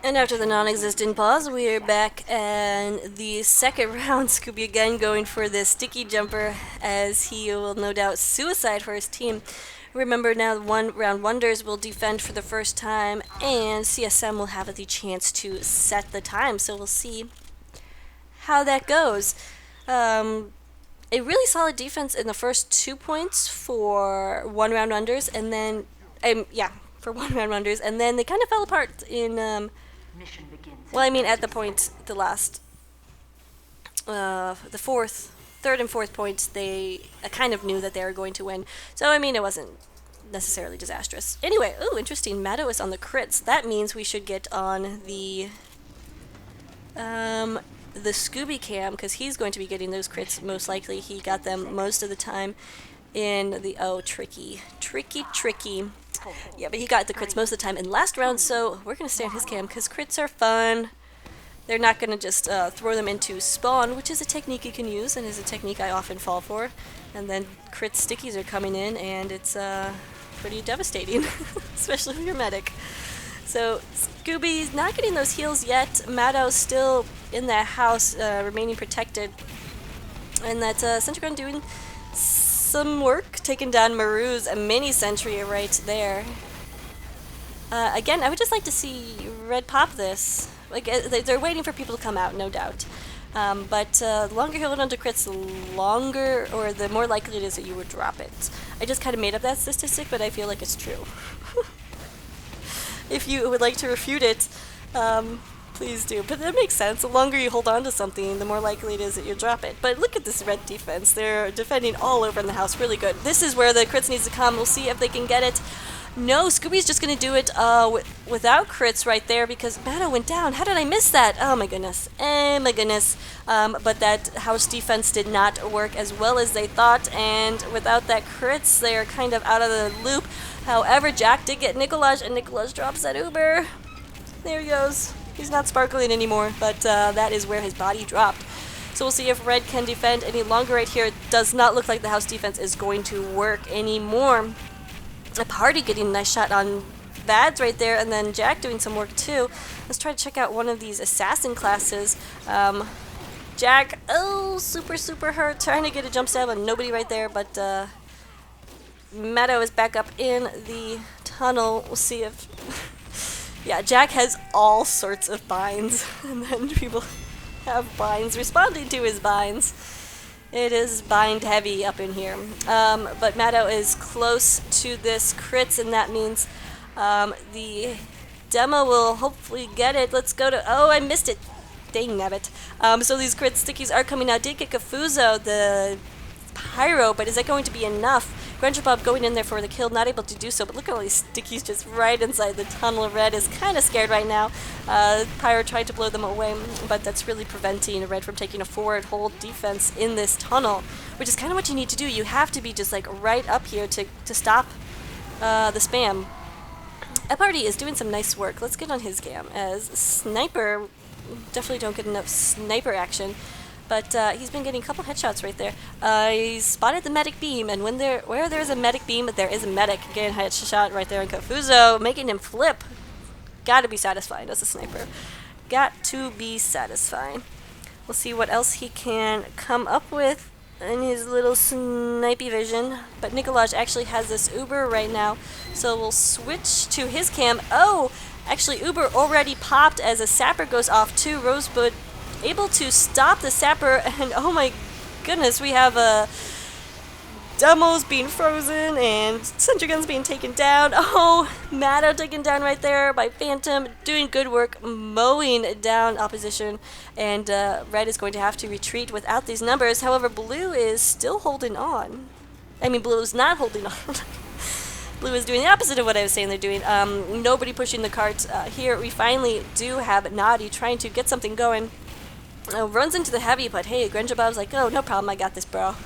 And after the non-existent pause, we're back and the second round. Scooby again going for the sticky jumper as he will no doubt suicide for his team. Remember now, one round wonders will defend for the first time, and CSM will have the chance to set the time. So we'll see how that goes. A really solid defense in the first 2 points for one round wonders, and then yeah, for one round wonders, and then they kind of fell apart in well, I mean, at the point, the last, third and fourth points, they kind of knew that they were going to win. So, I mean, it wasn't necessarily disastrous. Anyway, ooh, interesting. Meadow is on the crits. That means we should get on the Scooby cam, because he's going to be getting those crits most likely. He got them most of the time in the, oh, tricky. Yeah, but he got the crits most of the time in last round, so we're going to stay on his cam because crits are fun. They're not going to just throw them into spawn, which is a technique you can use and is a technique I often fall for. And then crit stickies are coming in, and it's pretty devastating, especially if you're medic. So Scooby's not getting those heals yet. Maddo's still in that house, remaining protected. And that's Sentrygun doing some work, taking down Maru's a mini sentry right there. Again, I would just like to see Red pop this. Like, they're waiting for people to come out, no doubt. But the longer you hold on to crits, the longer, or the more likely it is that you would drop it. I just kind of made up that statistic, but I feel like it's true. If you would like to refute it, please do. But that makes sense. The longer you hold on to something, the more likely it is that you'll drop it. But look at this red defense. They're defending all over in the house. Really good. This is where the crits needs to come. We'll see if they can get it. No, Scooby's just going to do it without crits right there because Maddow went down. How did I miss that? Oh my goodness. Oh my goodness. But that house defense did not work as well as they thought, and without that crits, they're kind of out of the loop. However, Jack did get Nikolaj, and Nikolaj drops that Uber. There he goes. He's not sparkling anymore, but that is where his body dropped. So we'll see if Red can defend any longer right here. It does not look like the house defense is going to work anymore. A party getting a nice shot on Bads right there, and then Jack doing some work too. Let's try to check out one of these assassin classes. Jack, oh, super hurt, trying to get a jump stab on nobody right there, but Meadow is back up in the tunnel. We'll see if... yeah, Jack has all sorts of binds, and then people have binds responding to his binds. It is bind heavy up in here. But Maddow is close to this crits, and that means the demo will hopefully get it. Let's go to... oh, I missed it. Dang nabbit. So these crit stickies are coming out. Did get Kafuzo, the pyro, but is that going to be enough? Bob going in there for the kill, not able to do so, but look at all these stickies just right inside the tunnel. Red is kind of scared right now. Pyro tried to blow them away, but that's really preventing Red from taking a forward hold defense in this tunnel, which is kind of what you need to do. You have to be just like right up here to stop the spam. Eparty is doing some nice work. Let's get on his cam, as Sniper, definitely don't get enough sniper action. But he's been getting a couple headshots right there. He spotted the medic beam, and where there's a medic beam, there is a medic. Getting a headshot right there in Kafuzo, making him flip. Gotta be satisfying as a sniper. Got to be satisfying. We'll see what else he can come up with in his little snipey vision. But Nikolaj actually has this Uber right now, so we'll switch to his cam. Oh, actually Uber already popped as a sapper goes off too. Rosebud able to stop the sapper, and oh my goodness, we have demos being frozen and sentry guns being taken down. Oh, Maddow taken down right there by Phantom, doing good work mowing down opposition, and Red is going to have to retreat without these numbers. However, Blue is still holding on. I mean, Blue is not holding on. Blue is doing the opposite of what I was saying they're doing. Nobody pushing the carts. Here we finally do have Nadi trying to get something going. Runs into the heavy, but hey, Bob's like, oh, no problem, I got this, bro.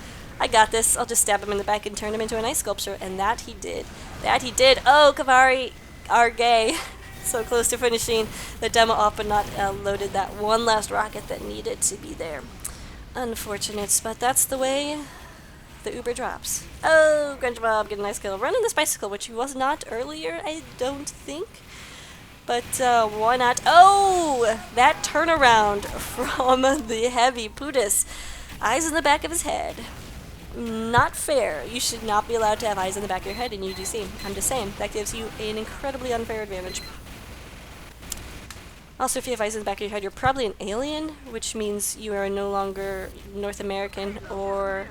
I got this. I'll just stab him in the back and turn him into an ice sculpture, and that he did. That he did. Oh, Kavari are gay. So close to finishing the demo off, but not loaded that one last rocket that needed to be there. Unfortunate, but that's the way the Uber drops. Oh, Bob getting a nice kill. Running this bicycle, which he was not earlier, I don't think. But why not? Oh! That turnaround from the heavy Pootis. Eyes in the back of his head. Not fair. You should not be allowed to have eyes in the back of your head in UGC. I'm just saying. That gives you an incredibly unfair advantage. Also, if you have eyes in the back of your head, you're probably an alien, which means you are no longer North American or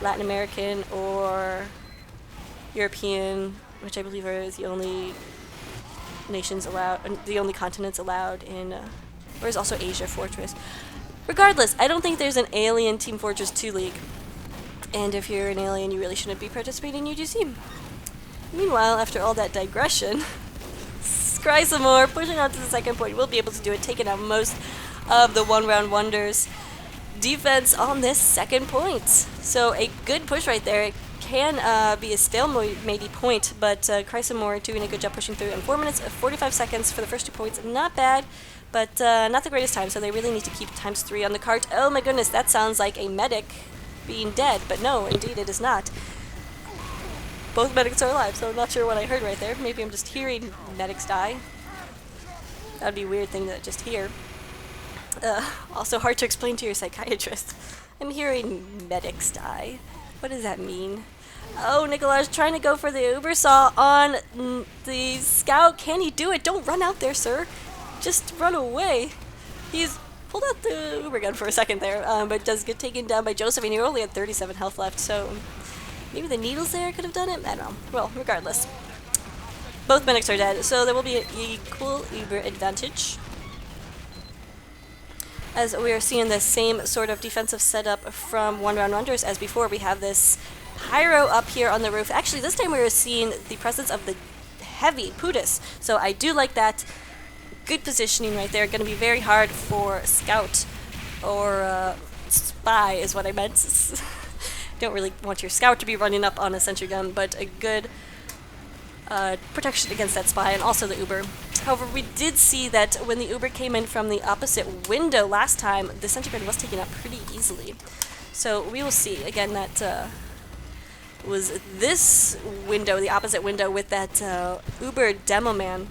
Latin American or European, which I believe are the only nations allowed, the only continents allowed in, or is also Asia Fortress. Regardless, I don't think there's an alien Team Fortress 2 League. And if you're an alien, you really shouldn't be participating in UGC. Meanwhile, after all that digression, Scry some more, pushing on to the second point. We'll be able to do it, taking out most of the one-round wonders defense on this second point. So a good push right there. It can be a stalemate point, but Chrysamore doing a good job pushing through in 4 minutes, 45 seconds for the first 2 points. Not bad, but not the greatest time, so they really need to keep ×3 on the cart. Oh my goodness, that sounds like a medic being dead, but no, indeed it is not. Both medics are alive, so I'm not sure what I heard right there. Maybe I'm just hearing medics die. That would be a weird thing to just hear. Also hard to explain to your psychiatrist. I'm hearing medics die. What does that mean? Oh, Nikolaj trying to go for the Uber Saw on the Scout. Can he do it? Don't run out there, sir. Just run away. He's pulled out the Uber gun for a second there, but does get taken down by Joseph, and he only had 37 health left, so maybe the needles there could have done it? I don't know. Well, regardless. Both medics are dead, so there will be an equal Uber advantage. As we are seeing the same sort of defensive setup from one-round wonders as before. We have this pyro up here on the roof. Actually, this time we are seeing the presence of the heavy Pootis, so I do like that. Good positioning right there. Going to be very hard for Scout or Spy is what I meant. Don't really want your Scout to be running up on a sentry gun, but a good protection against that Spy and also the Uber. However, we did see that when the Uber came in from the opposite window last time, the sentry gun was taken out pretty easily. So we will see. Again, that was this window, the opposite window, with that Uber demo man.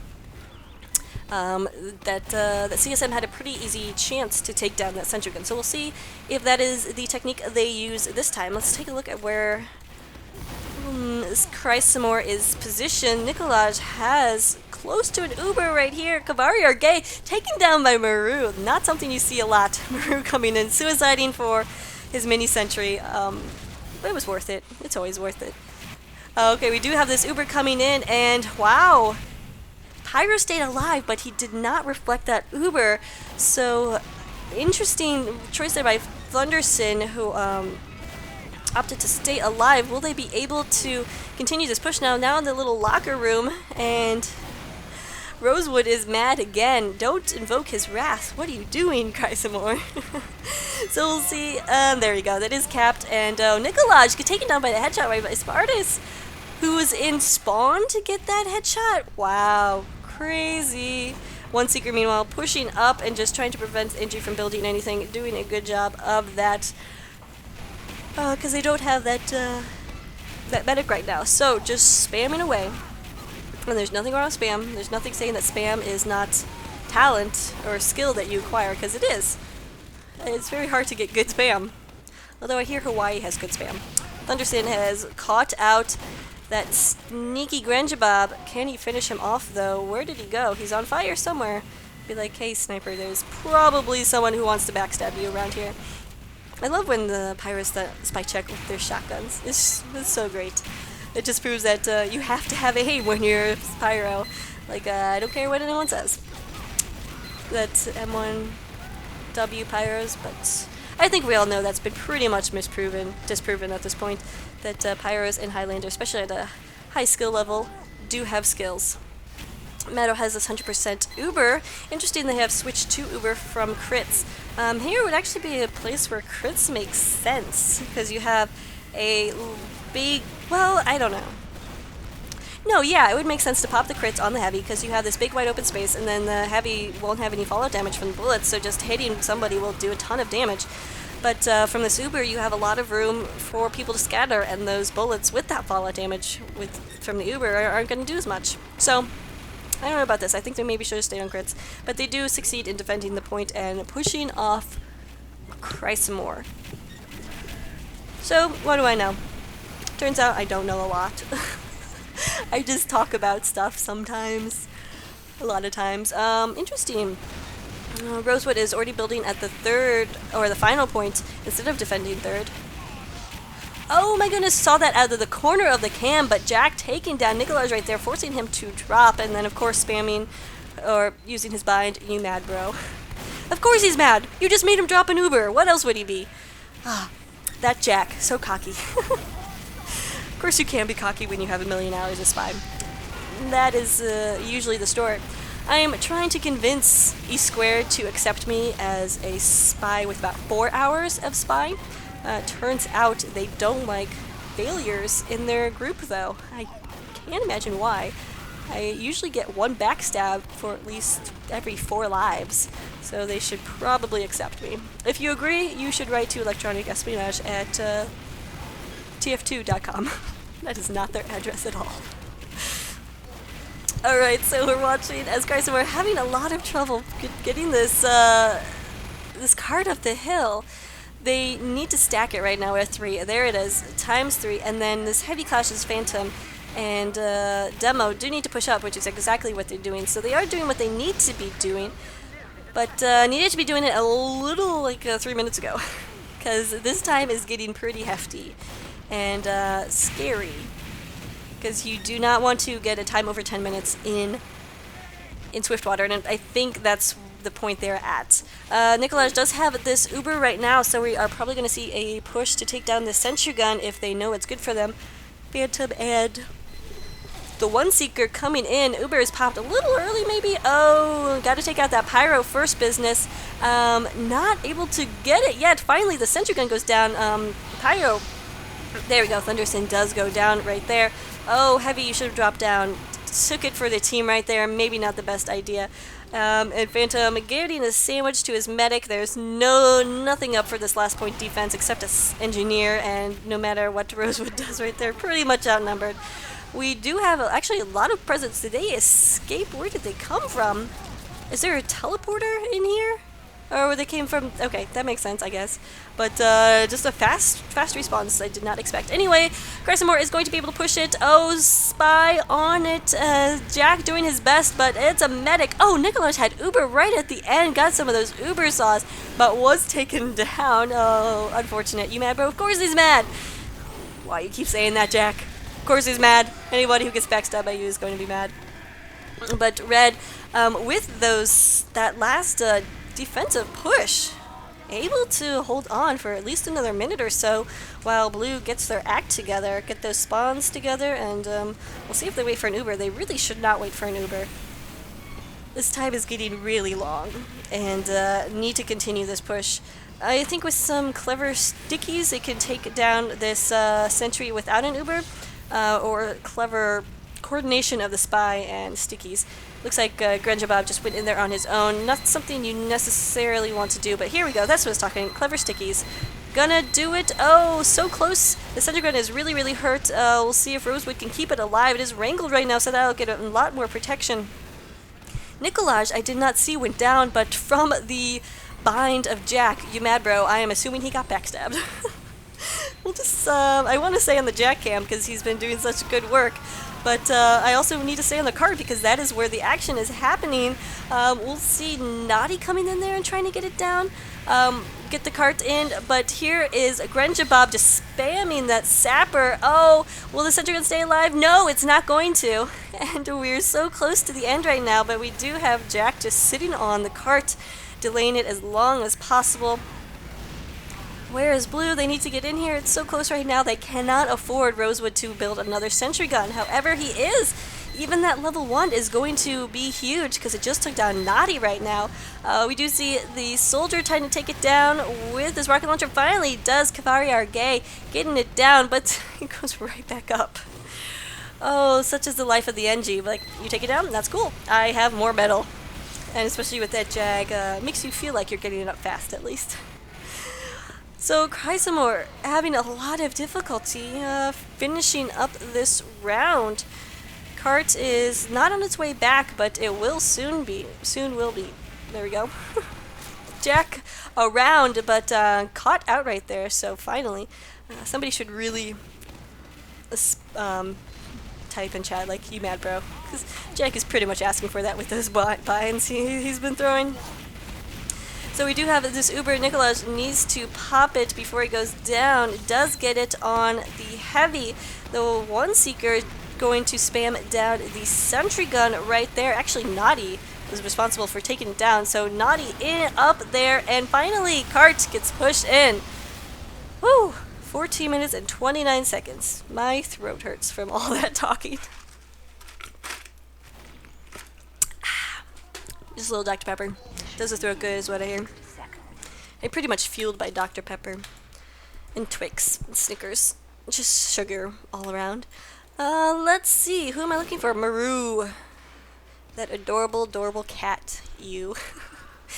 That CSM had a pretty easy chance to take down that sentry gun. So we'll see if that is the technique they use this time. Let's take a look at where Chrysamore is positioned. Nikolaj has close to an Uber right here. Kavari or Gay taken down by Maru. Not something you see a lot. Maru coming in, suiciding for his mini sentry. But it was worth it. It's always worth it. Okay, we do have this Uber coming in, and wow! Pyro stayed alive, but he did not reflect that Uber. So, interesting choice there by Thunderson, who opted to stay alive. Will they be able to continue this push now? Now in the little locker room, and Rosewood is mad again. Don't invoke his wrath. What are you doing, Chrysamore? So we'll see. There you go. That is capped. And Nikolaj get taken down by the headshot right by Spartus, who was in spawn to get that headshot. Wow. Crazy. One Seeker, meanwhile, pushing up and just trying to prevent injury from building anything. Doing a good job of that. Because they don't have that, that medic right now. So just spamming away. And there's nothing wrong with spam. There's nothing saying that spam is not talent or skill that you acquire, because it is. It's very hard to get good spam. Although I hear Hawaii has good spam. Thunderson has caught out that sneaky Granjabob. Can he finish him off, though? Where did he go? He's on fire somewhere. Be like, hey, sniper, there's probably someone who wants to backstab you around here. I love when the pirates spy check with their shotguns. It's so great. It just proves that you have to have aim when you're pyro. Like, I don't care what anyone says. That's M1W pyros, but I think we all know that's been pretty much disproven at this point, that pyros in Highlander, especially at a high skill level, do have skills. Meadow has this 100% Uber. Interesting they have switched to Uber from crits. Here would actually be a place where crits make sense, because you have a big, well, I don't know. No, yeah, it would make sense to pop the crits on the heavy, because you have this big wide open space, and then the heavy won't have any fallout damage from the bullets, so just hitting somebody will do a ton of damage. But from this Uber, you have a lot of room for people to scatter, and those bullets with that fallout damage from the Uber aren't going to do as much. So, I don't know about this. I think they maybe should have stayed on crits. But they do succeed in defending the point and pushing off Chrysomore. So, what do I know? Turns out I don't know a lot. I just talk about stuff sometimes. A lot of times. Interesting. Rosewood is already building at the third, or the final point, instead of defending third. Oh my goodness, saw that out of the corner of the cam, but Jack taking down Nikolaj right there, forcing him to drop, and then of course spamming, or using his bind. You mad, bro? Of course he's mad! You just made him drop an Uber! What else would he be? Ah, that Jack, so cocky. Of course you can be cocky when you have 1,000,000 hours of Spy. That is usually the story. I am trying to convince E2 to accept me as a spy with about 4 hours of Spy. Turns out they don't like failures in their group, though. I can't imagine why. I usually get 1 backstab for at least every 4 lives, so they should probably accept me. If you agree, you should write to Electronic Espionage at tf2.com. That is not their address at all. Alright, so we're watching as Chrysomore are having a lot of trouble getting this this card up the hill. They need to stack it right now with 3. There it is, times 3, and then this Heavy Clash's Phantom and Demo do need to push up, which is exactly what they're doing. So they are doing what they need to be doing, but needed to be doing it a little like 3 minutes ago, because this time is getting pretty hefty and scary. Because you do not want to get a time over 10 minutes in Swiftwater, and I think that's the point they're at. Nikolaj does have this Uber right now, so we are probably going to see a push to take down the sentry gun if they know it's good for them. Phantom and the One Seeker coming in. Uber is popped a little early, maybe. Oh, got to take out that Pyro first business. Not able to get it yet. Finally, the sentry gun goes down. Pyro. There we go. Thunderson does go down right there. Oh, Heavy, you should have dropped down. Took it for the team right there. Maybe not the best idea. And Phantom getting a sandwich to his medic. There's nothing up for this last point defense except an engineer, and no matter what Rosewood does right there, pretty much outnumbered. We do have actually a lot of presence. Did they escape? Where did they come from? Is there a teleporter in here? Or where they came from? Okay, that makes sense, I guess. But just a fast response I did not expect. Anyway, Chrysomore is going to be able to push it. Oh, Spy on it. Jack doing his best, but it's a medic. Oh, Nikolaj had Uber right at the end. Got some of those Uber saws, but was taken down. Oh, unfortunate. You mad, bro? Of course he's mad. Why you keep saying that, Jack? Of course he's mad. Anybody who gets backstabbed by you is going to be mad. But Red, with that last defensive push, able to hold on for at least another minute or so while Blue gets their act together, get those spawns together, and we'll see if they wait for an Uber. They really should not wait for an Uber. This time is getting really long, and need to continue this push. I think with some clever stickies, they can take down this sentry without an Uber, or clever coordination of the Spy and stickies. Looks like Grenjabob just went in there on his own. Not something you necessarily want to do, but here we go. That's what I was talking. Clever stickies. Gonna do it. Oh, so close. The sentry gun is really, really hurt. We'll see if Rosewood can keep it alive. It is wrangled right now, so that'll get a lot more protection. Nikolaj, I did not see, went down, but from the bind of Jack, you mad, bro? I am assuming he got backstabbed. We'll just, I want to say on the Jack cam because he's been doing such good work. But I also need to say on the card because that is where the action is happening. We'll see Naughty coming in there and trying to get it down. Get the cart in, but here is Grenjabob just spamming that sapper. Oh, will the sentry gun stay alive? No, it's not going to. And we're so close to the end right now, but we do have Jack just sitting on the cart, delaying it as long as possible. Where is Blue? They need to get in here. It's so close right now. They cannot afford Rosewood to build another sentry gun. However, he is. Even that level 1 is going to be huge because it just took down Naughty right now. We do see the soldier trying to take it down with his rocket launcher. Finally does Kavari Argay getting it down, but it goes right back up. Oh, such is the life of the NG. Like, you take it down? That's cool. I have more metal. And especially with that Jag, makes you feel like you're getting it up fast at least. So Chrysomore having a lot of difficulty finishing up this round. Cart is not on its way back, but it will soon be. Soon will be. There we go. Jack around, but caught out right there. So finally, somebody should really type in chat like, "You mad, bro?" Because Jack is pretty much asking for that with those binds he's been throwing. So we do have this Uber. Nikolaj needs to pop it before he goes down. Does get it on the heavy. The one seeker going to spam down the sentry gun right there. Actually, Naughty was responsible for taking it down. So Naughty up there, and finally Cart gets pushed in. Woo! 14 minutes and 29 seconds. My throat hurts from all that talking. Just a little Dr. Pepper. Does the throat good is what I hear. I'm pretty much fueled by Dr. Pepper. And Twix and Snickers. Just sugar all around. Let's see. Who am I looking for? Maru. That adorable, adorable cat. You.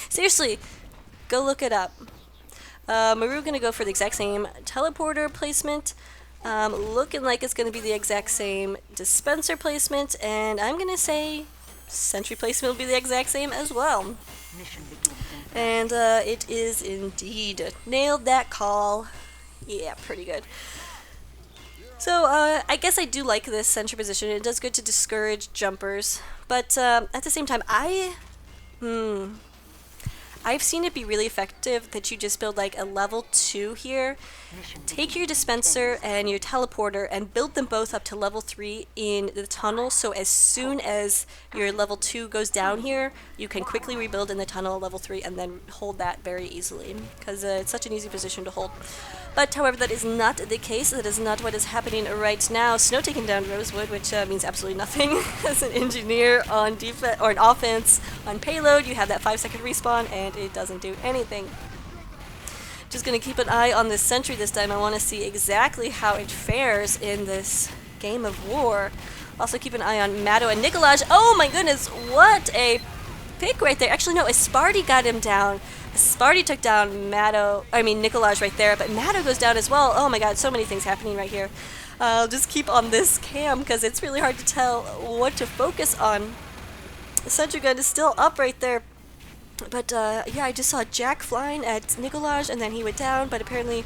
Seriously. Go look it up. Maru gonna go for the exact same teleporter placement. Looking like it's gonna be the exact same dispenser placement. And I'm gonna say sentry placement will be the exact same as well. And it is indeed. Nailed that call. Yeah, pretty good. So I guess I do like this sentry position. It does good to discourage jumpers. But at the same time, I've seen it be really effective that you just build like a level 2 here. Take your dispenser and your teleporter and build them both up to level 3 in the tunnel, so as soon as your level 2 goes down here, you can quickly rebuild in the tunnel level 3 and then hold that very easily, because it's such an easy position to hold. But however, that is not the case. That is not what is happening right now. Snow taking down Rosewood, which means absolutely nothing. As an engineer on defense or an offense on payload, you have that 5-second respawn, and it doesn't do anything. Just gonna keep an eye on this sentry this time. I want to see exactly how it fares in this game of war. Also keep an eye on Matto and Nikolaj. Oh my goodness, what a pick right there. Actually, no, Espardi got him down. Espardi took down Nikolaj right there, but Matto goes down as well. Oh my god, so many things happening right here. I'll just keep on this cam because it's really hard to tell what to focus on. The sentry gun is still up right there. But yeah, I just saw Jack flying at Nikolaj and then he went down, but apparently,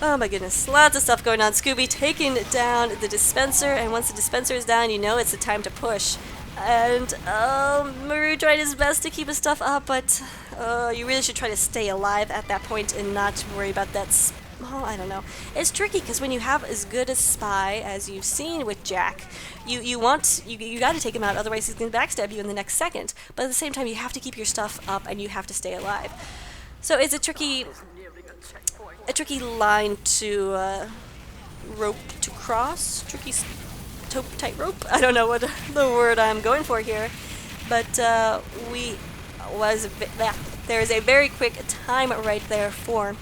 oh my goodness, lots of stuff going on. Scooby taking down the dispenser, and once the dispenser is down, you know it's the time to push. And Maru tried his best to keep his stuff up, but you really should try to stay alive at that point and not worry about that. Oh, I don't know. It's tricky because when you have as good a spy as you've seen with Jack, you got to take him out, otherwise he's going to backstab you in the next second. But at the same time, you have to keep your stuff up and you have to stay alive. So it's a tricky line to rope to cross. Tricky tightrope. I don't know what the word I'm going for here, but there is a very quick time right there for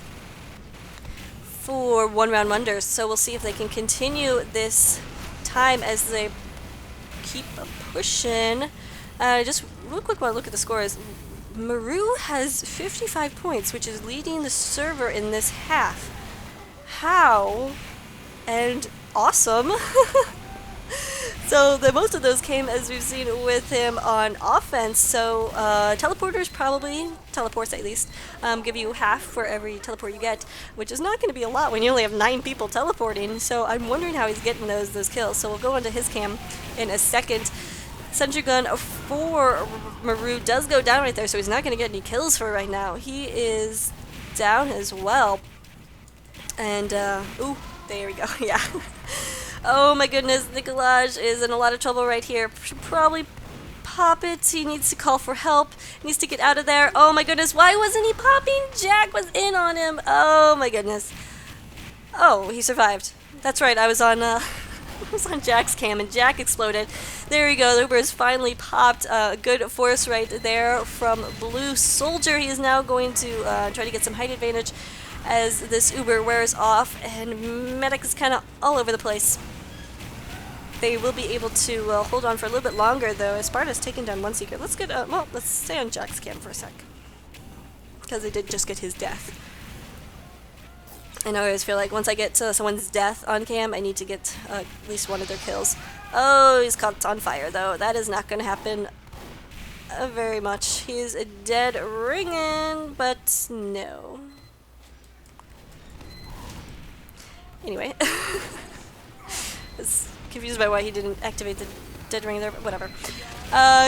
1-round wonders. So we'll see if they can continue this time as they keep pushing. Just real quick while I look at the scores, Maru has 55 points, which is leading the server in this half. How? And awesome. So most of those came, as we've seen, with him on offense. So teleporters probably, teleports at least, give you half for every teleport you get, which is not going to be a lot when you only have 9 people teleporting. So I'm wondering how he's getting those kills. So we'll go into his cam in a second. Sentry gun for Maru does go down right there, so he's not going to get any kills for right now. He is down as well. And, ooh, there we go, yeah. Oh my goodness, Nikolaj is in a lot of trouble right here. Should probably pop it. He needs to call for help. He needs to get out of there. Oh my goodness, why wasn't he popping? Jack was in on him. Oh my goodness. Oh, he survived. That's right, I was on Jack's cam and Jack exploded. There we go, the Uber has finally popped. Good force right there from Blue Soldier. He is now going to try to get some height advantage as this Uber wears off, and Medic is kind of all over the place. They will be able to hold on for a little bit longer, though, as Sparta's taken down one Seeker. Let's get, well, let's stay on Jack's cam for a sec, because they did just get his death. And I always feel like once I get to someone's death on cam, I need to get at least one of their kills. Oh, he's caught on fire though. That is not going to happen very much. He's dead ringing, but no. Anyway. I was confused by why he didn't activate the dead ring there, but whatever.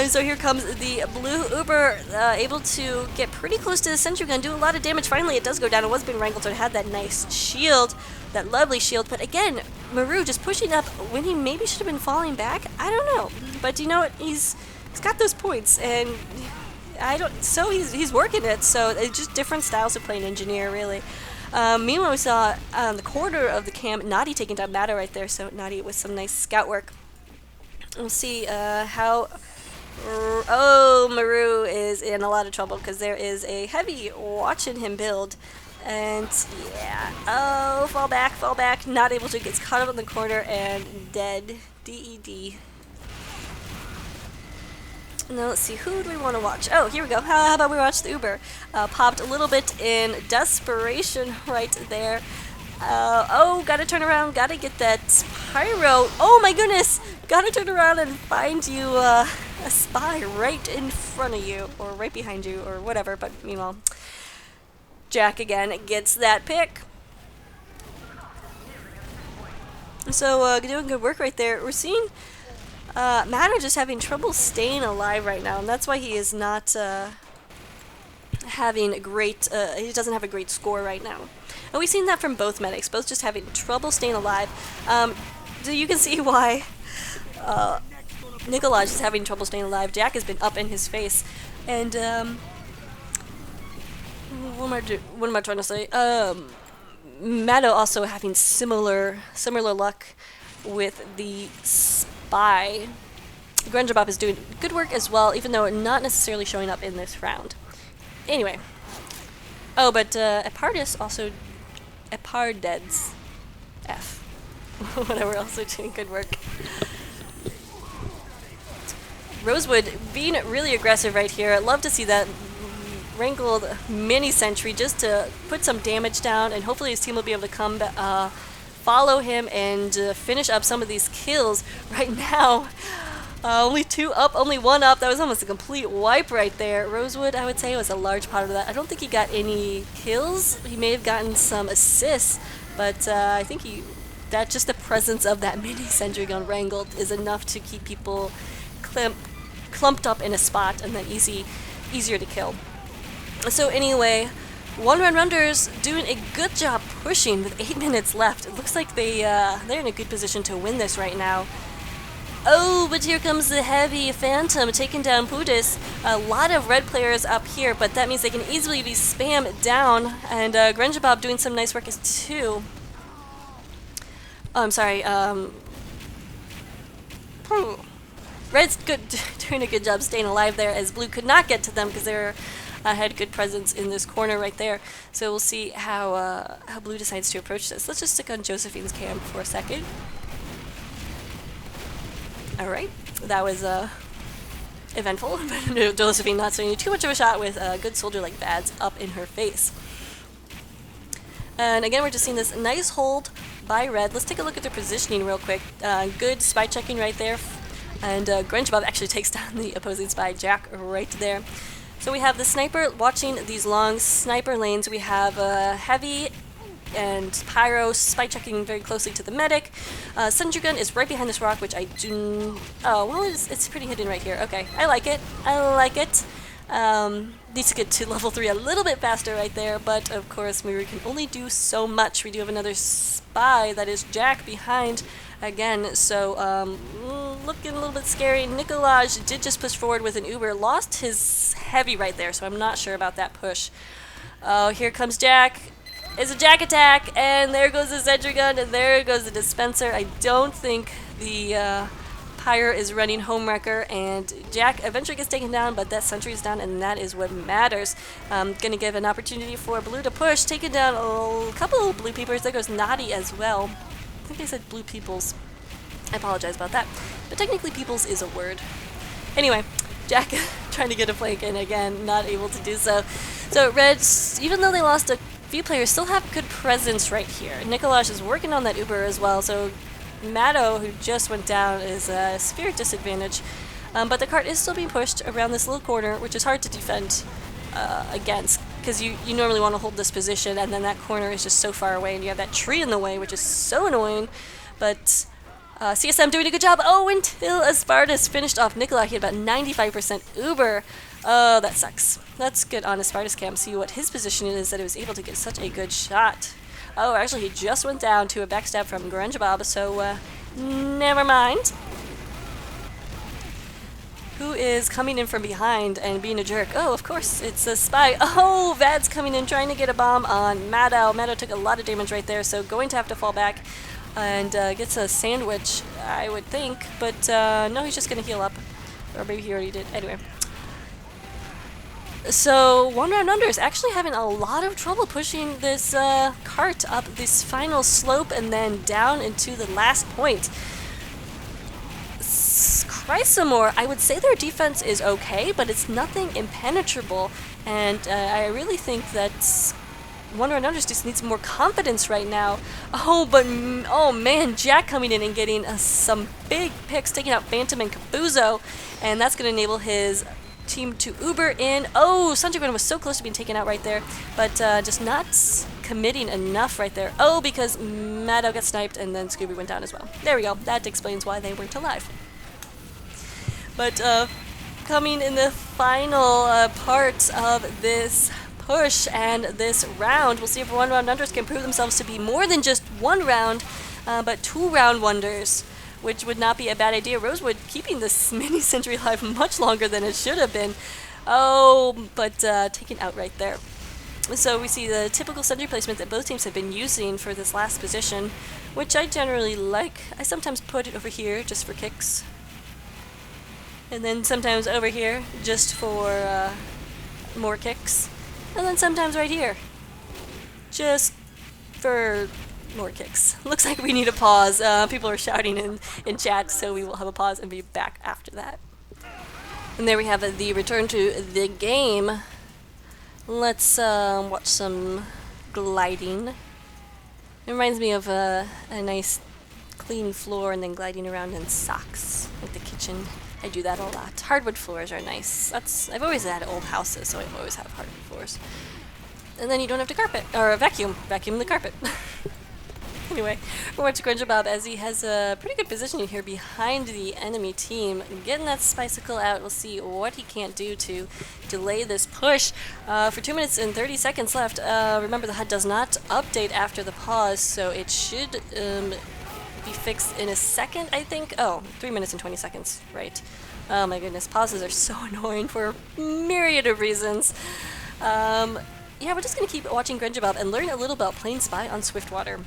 So here comes the blue Uber, able to get pretty close to the sentry gun, do a lot of damage. Finally, it does go down. It was being wrangled, so it had that nice shield, that lovely shield. But again, Maru just pushing up when he maybe should have been falling back. I don't know, but you know what? He's got those points, and So he's working it. So it's just different styles of playing engineer, really. Meanwhile, we saw on the corner of the cam, Nadi taking down Mado right there. So Nadi with some nice scout work. We'll see how. Oh, Maru is in a lot of trouble because there is a heavy watching him build. And yeah, oh, fall back, not able to, gets caught up in the corner and dead. DED. Now let's see, who do we want to watch? Oh, here we go. How about we watch the Uber? Popped a little bit in desperation right there. Oh, gotta turn around, gotta get that pyro. Oh my goodness! Gotta turn around and find you a spy right in front of you, or right behind you, or whatever. But meanwhile, Jack again gets that pick. So, doing good work right there. We're seeing Matter just having trouble staying alive right now, and that's why he is not having a great, he doesn't have a great score right now. And we've seen that from both medics, both just having trouble staying alive. So you can see why Nikolaj is having trouble staying alive. Jack has been up in his face. And, what am I trying to say? Mado also having similar luck with the spy. Grunjabob is doing good work as well, even though not necessarily showing up in this round. Anyway. Oh, but Epardis also... Epardeds. F. Whatever, also doing good work. Rosewood being really aggressive right here. I'd love to see that wrangled mini sentry just to put some damage down, and hopefully his team will be able to come follow him and finish up some of these kills. Right now, only 2 up, only 1 up. That was almost a complete wipe right there. Rosewood, I would say, was a large part of that. I don't think he got any kills. He may have gotten some assists, but I think that just the presence of that mini sentry gun wrangled is enough to keep people clumped up in a spot and then easier to kill. So anyway, One Run Runders doing a good job pushing with 8 minutes left. It looks like they're in a good position to win this right now. Oh, but here comes the heavy Phantom taking down Pudis. A lot of red players up here, but that means they can easily be spammed down. And Grunjabob doing some nice work as too. Oh, I'm sorry. Red's doing a good job staying alive there, as Blue could not get to them because they're had good presence in this corner right there. So we'll see how Blue decides to approach this. Let's just stick on Josephine's cam for a second. Alright, that was eventful, but Josephine not seeing too much of a shot with a good soldier like Bads up in her face. And again, we're just seeing this nice hold by Red. Let's take a look at their positioning real quick. Good spy checking right there. And Grunjabob actually takes down the opposing spy, Jack, right there. So we have the sniper watching these long sniper lanes. We have Heavy and Pyro spy checking very closely to the medic. Sentry gun is right behind this rock, which I do... Oh, well, it's pretty hidden right here. Okay, I like it. Needs to get to level 3 a little bit faster right there, but of course Miru can only do so much. We do have another spy, that is Jack, behind again, so looking a little bit scary. Nikolaj did just push forward with an Uber, lost his heavy right there, so I'm not sure about that push. Oh, here comes Jack. It's a Jack attack, and there goes the sentry gun, and there goes the dispenser. I don't think the Pyre is running Homewrecker, and Jack eventually gets taken down, but that sentry is down, and that is what matters. Gonna give an opportunity for Blue to push, taking down a couple of Blue Peepers. There goes Naughty as well. I think I said Blue Peoples. I apologize about that. But technically Peoples is a word. Anyway, Jack trying to get a flank in again, not able to do so. So Red, even though they lost a V players still have good presence right here. Nikolaj is working on that Uber as well, so Matto, who just went down, is a severe disadvantage. But the cart is still being pushed around this little corner, which is hard to defend against, because you normally want to hold this position, and then that corner is just so far away, and you have that tree in the way, which is so annoying. But CSM doing a good job. Oh, until Aspartas finished off Nikolaj, he had about 95% Uber. Oh, that sucks. Let's get on Aspartas cam, see what his position is, that he was able to get such a good shot. Oh, actually, he just went down to a backstab from Grungebaub, so never mind. Who is coming in from behind and being a jerk? Oh, of course, it's a spy. Oh, Vad's coming in trying to get a bomb on Matto. Matto took a lot of damage right there, so going to have to fall back and gets a sandwich, I would think. But no, he's just going to heal up. Or maybe he already did. Anyway. So, One Round Under is actually having a lot of trouble pushing this cart up this final slope and then down into the last point. Chrysamore, I would say their defense is okay, but it's nothing impenetrable, and I really think that One Round Under just needs more confidence right now. Oh, but oh man, Jack coming in and getting some big picks, taking out Phantom and Kabuzo, and that's going to enable his team to Uber in. Oh, Sunjagren was so close to being taken out right there, but just not committing enough right there. Oh, because Matto got sniped and then Scooby went down as well. There we go. That explains why they weren't alive. But coming in the final part of this push and this round, we'll see if One Round Unders can prove themselves to be more than just one round, but 2 round wonders, which would not be a bad idea. Rosewood keeping this mini sentry alive much longer than it should have been. Oh, but taken out right there. So we see the typical sentry placement that both teams have been using for this last position, which I generally like. I sometimes put it over here just for kicks. And then sometimes over here just for more kicks. And then sometimes right here just for more kicks. Looks like we need a pause. People are shouting in chat, so we will have a pause and be back after that. And there we have the return to the game. Let's watch some gliding. It reminds me of a nice clean floor and then gliding around in socks, like the kitchen. I do that a lot. Hardwood floors are nice. I've always had old houses, so I always have hardwood floors. And then you don't have to carpet, or vacuum the carpet. Anyway, we're watching Grungebaub as he has a pretty good positioning here behind the enemy team. Getting that Spicicle out, we'll see what he can't do to delay this push. For 2 minutes and 30 seconds left, remember the HUD does not update after the pause, so it should be fixed in a second, I think. Oh, 3 minutes and 20 seconds, right. Oh my goodness, pauses are so annoying for a myriad of reasons. Yeah, we're just going to keep watching Grungebaub and learn a little about playing Spy on Swiftwater.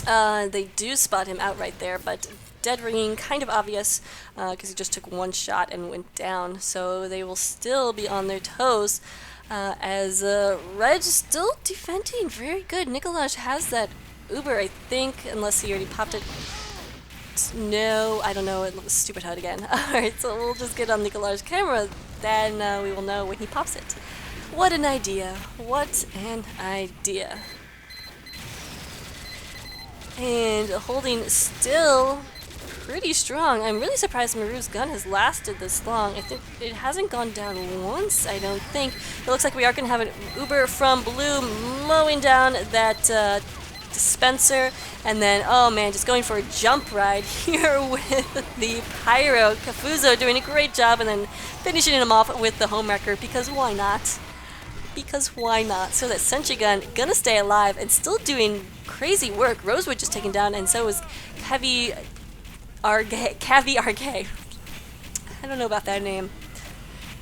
They do spot him out right there, but dead ringing, kind of obvious, because he just took one shot and went down, so they will still be on their toes, as Reg still defending very good. Nikolaj has that Uber, I think, unless he already popped it. No, I don't know, it looks stupid HUD again. Alright, so we'll just get on Nikolaj's camera, then we will know when he pops it. What an idea. What an idea. And holding still pretty strong. I'm really surprised Maru's gun has lasted this long. I think it hasn't gone down once, I don't think. It looks like we are going to have an Uber from Blue mowing down that dispenser. And then, oh man, just going for a jump ride here with the Pyro. Kafuzo doing a great job and then finishing him off with the homewrecker, because why not? Because why not? So that sentry gun gonna stay alive and still doing crazy work. Rosewood just taken down, and so is Cavi Argay. I don't know about that name.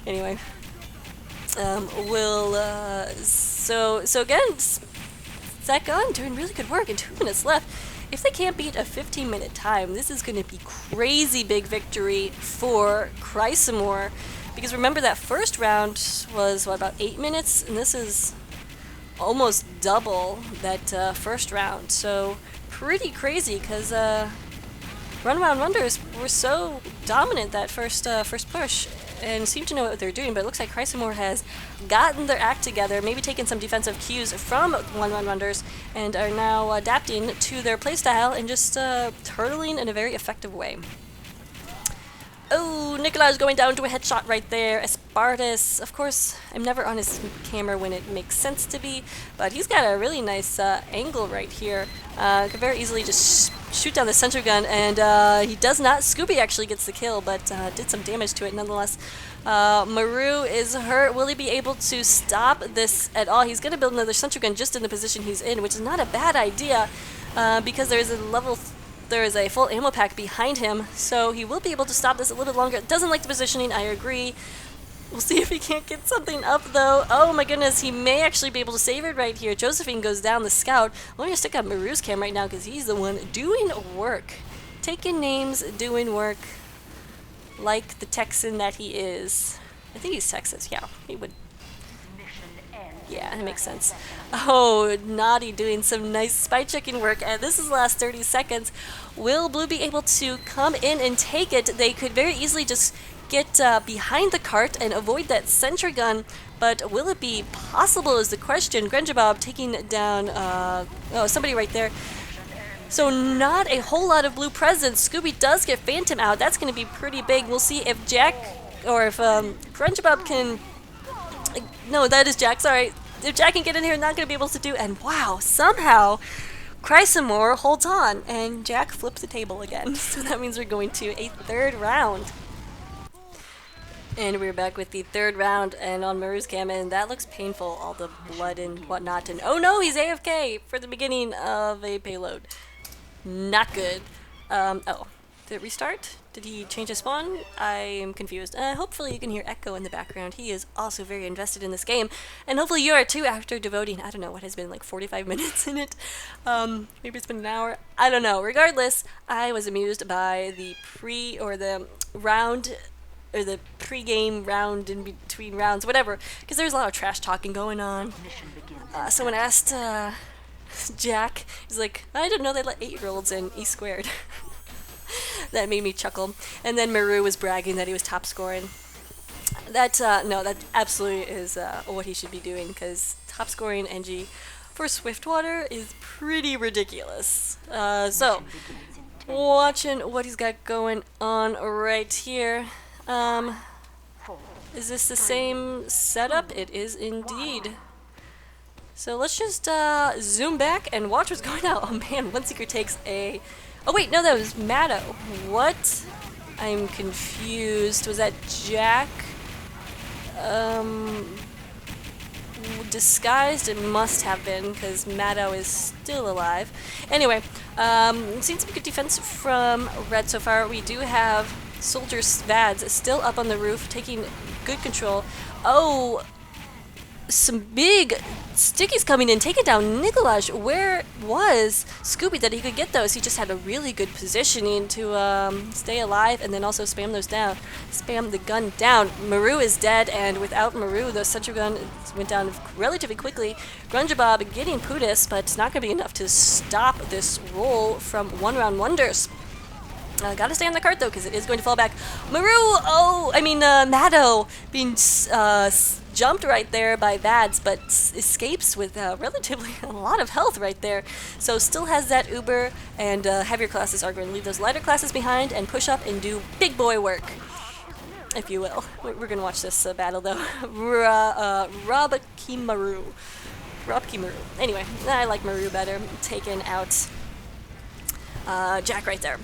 Anyway, so again, that gun doing really good work, and 2 minutes left. If they can't beat a 15-minute time, this is going to be crazy big victory for Chrysamore. Because remember, that first round was, what, about 8 minutes? And this is almost double that first round. So, pretty crazy, because Run Around Wonders were so dominant that first push. and seem to know what they're doing, but it looks like Chrysamore has gotten their act together, maybe taken some defensive cues from 1-1 Wonders, and are now adapting to their playstyle and just turtling in a very effective way. Oh, Nikolai's going down to a headshot right there. Espartus, of course, I'm never on his camera when it makes sense to be, but he's got a really nice angle right here. Could very easily just shoot down the sentry gun, and he does not. Scooby actually gets the kill, but did some damage to it nonetheless. Maru is hurt. Will he be able to stop this at all? He's going to build another sentry gun just in the position he's in, which is not a bad idea because there is a full ammo pack behind him, so he will be able to stop this a little bit longer. Doesn't like the positioning, I agree. We'll see if he can't get something up, though. Oh my goodness, he may actually be able to save it right here. Josephine goes down, the scout. I'm going to stick on Maru's cam right now because he's the one doing work. Taking names, doing work, like the Texan that he is. I think he's Texas, yeah, he would. Yeah, that makes sense. Oh, Naughty doing some nice spy checking work, and this is the last 30 seconds. Will Blue be able to come in and take it? They could very easily just get behind the cart and avoid that sentry gun, but will it be possible is the question. Grenjabob taking down, somebody right there. So not a whole lot of blue presence. Scooby does get Phantom out. That's going to be pretty big. We'll see if Jack, or if Grenjabob can... No, that is Jack, sorry. If Jack can get in here, not going to be able to do... And wow, somehow Chrysamore holds on, and Jack flips the table again. So that means we're going to a third round. And we're back with the third round, and on Maru's cam, and that looks painful, all the blood and whatnot. And oh no, he's AFK for the beginning of a payload. Not good. Oh, did it restart? Did he change his spawn? I am confused. Hopefully you can hear Echo in the background. He is also very invested in this game. And hopefully you are too after devoting, I don't know, what has been like 45 minutes in it. Maybe it's been an hour. I don't know. Regardless, I was amused by the pre-game round in between rounds, whatever. Because there's a lot of trash talking going on. Someone asked Jack, he's like, I didn't know they let 8-year-olds in E squared. That made me chuckle. And then Maru was bragging that he was top scoring. That, no, that absolutely is what he should be doing, because top scoring NG for Swiftwater is pretty ridiculous. So, watching what he's got going on right here. Is this the same setup? It is indeed. So let's just zoom back and watch what's going on. Oh man, One Seeker takes a... Oh wait, no, that was Maddo. What? I'm confused. Was that Jack? Disguised? It must have been, because Maddo is still alive. Anyway, seen some good defense from Red so far. We do have Soldier Vads still up on the roof, taking good control. Oh, some big stickies coming in, taking down Nikolaj. Where was Scooby that he could get those? He just had a really good positioning to stay alive and then also spam those down. Spam the gun down. Maru is dead, and without Maru, the sentry gun went down relatively quickly. Grunjabob getting Putis, but it's not going to be enough to stop this roll from 1-round wonders. Gotta stay on the cart though, because it is going to fall back. Maddo being jumped right there by Vads, but escapes with relatively a lot of health right there. So still has that Uber, and heavier classes are going to leave those lighter classes behind and push up and do big boy work, if you will. We're going to watch this battle though. Rob Kimaru. Anyway, I like Maru better. Taking out Jack right there.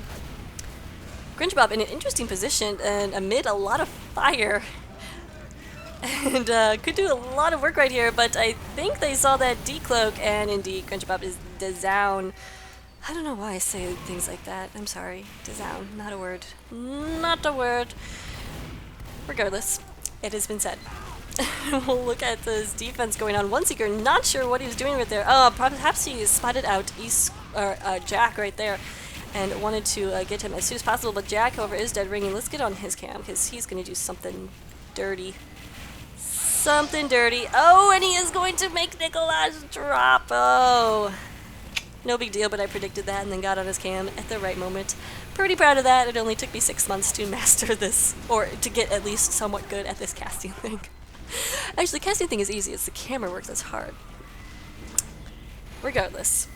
Grinchbob in an interesting position and amid a lot of fire. And could do a lot of work right here, but I think they saw that decloak, and indeed, Grinchbob is down. I don't know why I say things like that. I'm sorry. Down. Not a word. Not a word. Regardless, it has been said. We'll look at this defense going on. One Seeker, not sure what he was doing right there. Oh, perhaps he spotted out Jack right there and wanted to get him as soon as possible, but Jack, however, is dead ringing. Let's get on his cam, because he's going to do something dirty. Something dirty. Oh, and he is going to make Nikolaj drop. Oh, no big deal, but I predicted that and then got on his cam at the right moment. Pretty proud of that. It only took me 6 months to master this, or to get at least somewhat good at this casting thing. Actually, the casting thing is easy. It's the camera work that's hard. Regardless,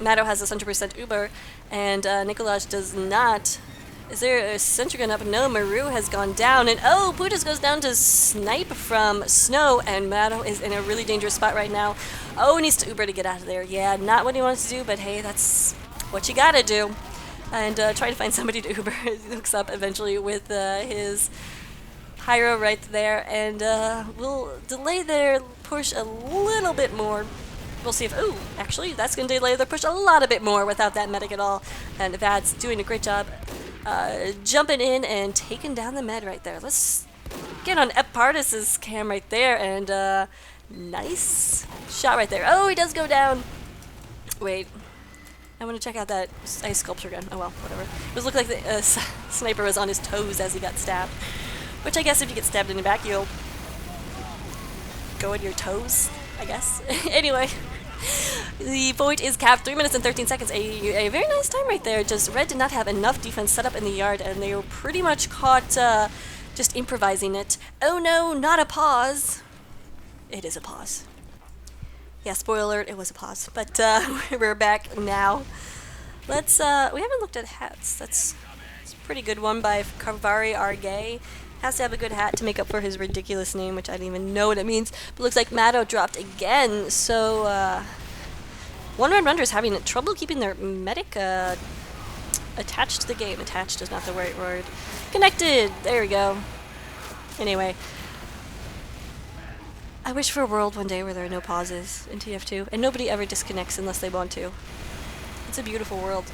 Matto has a 100% Uber, and Nikolaj does not. Is there a sentry gun up? No, Maru has gone down, and oh, Putis goes down to snipe from Snow, and Matto is in a really dangerous spot right now. Oh, he needs to Uber to get out of there. Yeah, not what he wants to do, but hey, that's what you gotta do. And try to find somebody to Uber. He hooks up eventually with his Pyro right there, and we'll delay their push a little bit more. We'll see if, ooh, actually, that's going to delay their push a lot a bit more without that medic at all. And Vad's doing a great job jumping in and taking down the med right there. Let's get on Epardis' cam right there, and nice shot right there. Oh, he does go down. Wait, I want to check out that ice sculpture gun. Oh well, whatever. It was looked like the sniper was on his toes as he got stabbed. Which I guess if you get stabbed in the back, you'll go in your toes, I guess. Anyway, the point is capped. 3 minutes and 13 seconds. A very nice time right there. Just Red did not have enough defense set up in the yard, and they were pretty much caught just improvising it. Oh no, not a pause. It is a pause. Yeah, spoiler alert, it was a pause. But we're back now. Let's, we haven't looked at hats. That's a pretty good one by Kavari Argay. Has to have a good hat to make up for his ridiculous name, which I don't even know what it means. But looks like Matto dropped again, so One-Run Runner's having trouble keeping their medic attached to the game. Attached is not the right word. Connected! There we go. Anyway, I wish for a world one day where there are no pauses in TF2, and nobody ever disconnects unless they want to. It's a beautiful world.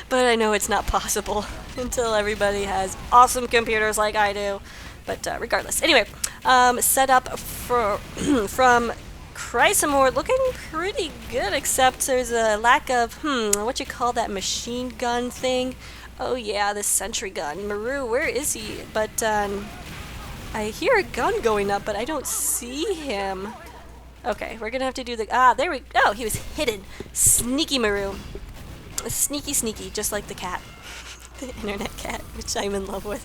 But I know it's not possible until everybody has awesome computers like I do. But regardless. Anyway, set up for from Chrysamore looking pretty good, except there's a lack of, what you call that machine gun thing? Oh yeah, the sentry gun. Maru, where is he? But I hear a gun going up, but I don't see him. Okay, we're gonna have to do the, there we, oh, he was hidden. Sneaky Maru. Sneaky, sneaky, just like the cat. The internet cat, which I'm in love with.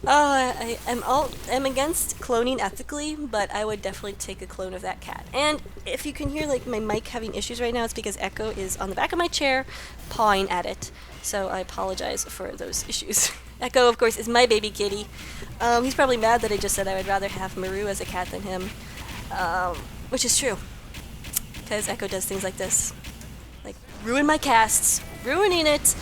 I'm against cloning ethically, but I would definitely take a clone of that cat. And if you can hear like my mic having issues right now, it's because Echo is on the back of my chair, pawing at it. So I apologize for those issues. Echo, of course, is my baby kitty. He's probably mad that I just said I would rather have Maru as a cat than him, which is true, because Echo does things like this. Ruin my casts, ruining it.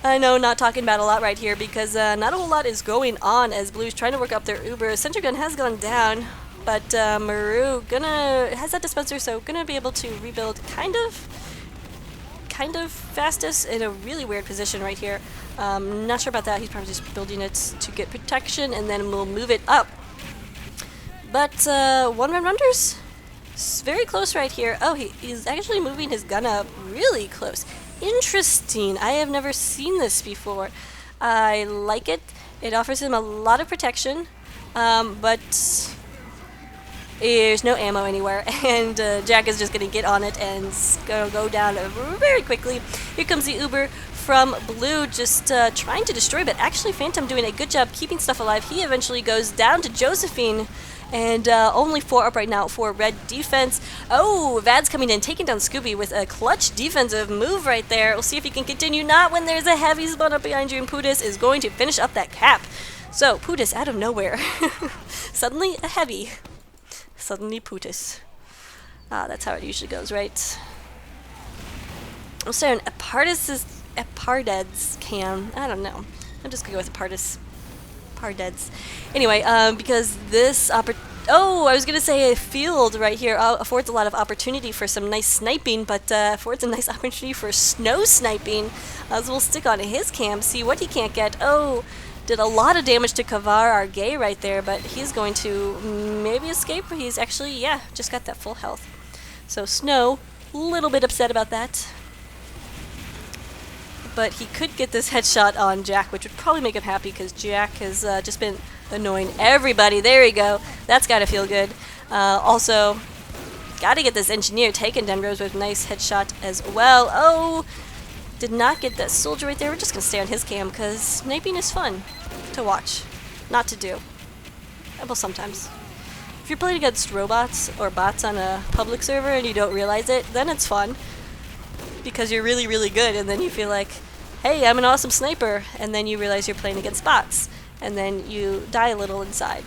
I know, not talking about a lot right here because not a whole lot is going on as Blue's trying to work up their Uber. Sentry gun has gone down, but Maru has that dispenser, so gonna be able to rebuild kind of fastest in a really weird position right here. Not sure about that. He's probably just building it to get protection, and then we'll move it up. But One-Run Runners. It's very close right here. Oh, he's actually moving his gun up really close. Interesting. I have never seen this before. I like it. It offers him a lot of protection, but there's no ammo anywhere, and Jack is just going to get on it and go down very quickly. Here comes the Uber from Blue, just trying to destroy, but actually Phantom doing a good job keeping stuff alive. He eventually goes down to Josephine. And only 4 up right now for Red defense. Oh, Vad's coming in, taking down Scooby with a clutch defensive move right there. We'll see if he can continue. Not when there's a heavy spawn up behind you, and Putis is going to finish up that cap. So, Putis out of nowhere. Suddenly a heavy. Suddenly Putis. That's how it usually goes, right? I'm sorry, Eparded's cam. I don't know. I'm just gonna go with Epardis. Pardeds. Anyway, because this oh, I was gonna say a field right here affords a lot of opportunity for some nice sniping, but affords a nice opportunity for snow sniping. So we'll stick on his cam, see what he can't get. Oh, did a lot of damage to Kavar Argay right there, but he's going to maybe escape. He's actually, yeah, just got that full health. So Snow, a little bit upset about that. But he could get this headshot on Jack, which would probably make him happy because Jack has just been annoying everybody. There we go. That's got to feel good. Also, Gotta get this engineer taken down. Rose with nice headshot as well. Oh, did not get that soldier right there. We're just gonna stay on his cam because sniping is fun to watch, not to do. Well, sometimes. If you're playing against robots or bots on a public server and you don't realize it, then it's fun because you're really, really good, and then you feel like, hey, I'm an awesome sniper, and then you realize you're playing against bots, and then you die a little inside.